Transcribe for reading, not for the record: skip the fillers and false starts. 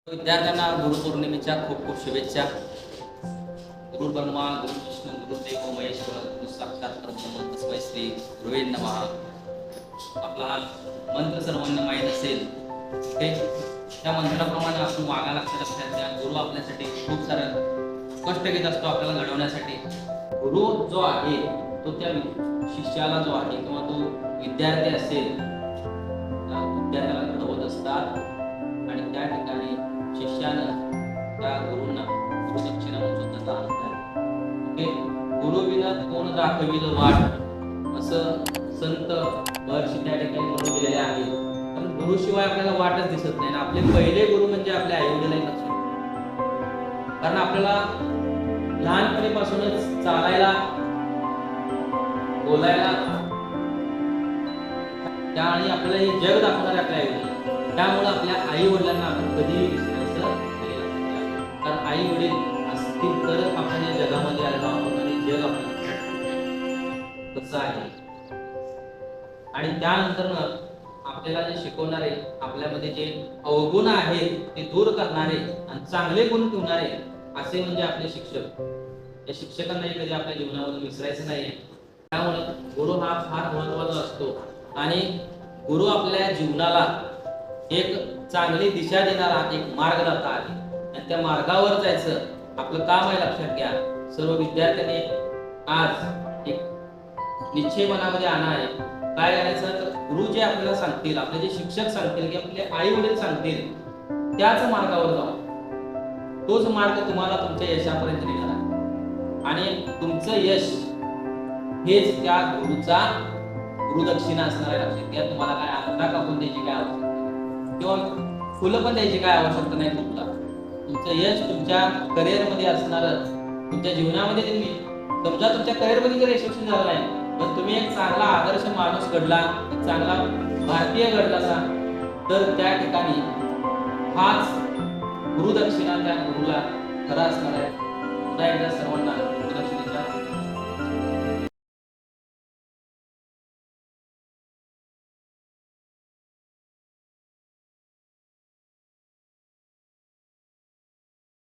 विद्यार्थ्यांना गुरुपौर्णिमेच्या खूप खूप शुभेच्छा. गुरु ब्रह्मा गुरु विष्णू गुरुदेव महेश्वर गुरु साक्षात परब्रह्म तस्मै श्री गुरुवे नमः. आपला हा मंत्र सर्वांना माहीत असेल. ओके, त्या मंत्राप्रमाणे आपण वागायला लक्षात द्या. गुरु आपल्यासाठी खूप सारं कष्ट घेत असतो आपल्याला घडवण्यासाठी. गुरु जो आहे तो त्या शिष्याला जो आहे किंवा तो विद्यार्थी असेल त्या विद्यार्थ्याला घडवत असतात आणि त्या ठिकाणी शिष्यानं त्या गुरुंना गुरुदक्षिणा म्हणून सुद्धा दान करावे. ओके, गुरुविना कोण दाखविल वाट असं संत महर्षी त्या ठिकाणी म्हणून दिलेले आहे. पण गुरुशिवाय आपल्याला वाटच दिसत नाही. आपले पहिले गुरु म्हणजे आपले आई वडील आहेत. कारण आपल्याला लहानपणीपासूनच चालायला बोलायला त्या आणि आपल्याला हे जग दाखवणारे आपले आई वडील. त्यामुळे आपल्या आई वडिलांना आपण कधीही विसरायचं नाही. कारण आई वडील असतील तरच आपण या जगामध्ये आलेलो आहोत आणि जग आपल्याला कसं आहे. आणि त्यानंतर आपल्याला जे शिकवणारे आपल्यामध्ये जे अवगुण आहेत ते दूर करणारे आणि चांगले गुण ठेवणारे असे म्हणजे आपले शिक्षक. या शिक्षकांनाही कधी आपल्या जीवनामधून विसरायचं नाही. त्यामुळे गुरु हा फार महत्त्वाचा असतो आणि गुरु आपल्या जीवनाला एक चांगली दिशा देणारा एक मार्गदाता आहे. आणि त्या मार्गावर जायचं आपलं काम आहे. लक्षात घ्या, सर्व विद्यार्थ्यांनी आज एक निश्चय मनामध्ये आणा आहे. काय करायचं तर गुरु जे आपल्याला सांगतील, आपले जे शिक्षक सांगतील की आपले आई वडील सांगतील त्याच मार्गावर जाऊ. तोच मार्ग तुम्हाला तुमच्या यशापर्यंत नेणार आहे. आणि तुमचं यश हेच त्या गुरुचा गुरुदक्षिणा असणार आहे. लक्षात घ्या, तुम्हाला काय अंगठा कापून द्यायची काय आवश्यकता किंवा फुलं पण द्यायची काय आवश्यकता नाही. तुमचं यश तुमच्या करिअरमध्ये असणार. तुमच्या जीवनामध्ये तुम्ही समजा तुमच्या करिअरमध्ये जर यशस्वी झाला नाही पण तुम्ही एक चांगला आदर्श माणूस घडला, एक चांगला भारतीय घडला तर त्या ठिकाणी हाच गुरुदक्षिणा त्या गुरुला खरा असणार आहे. पुन्हा एकदा सर्वांना गुरुदक्षिणेच्या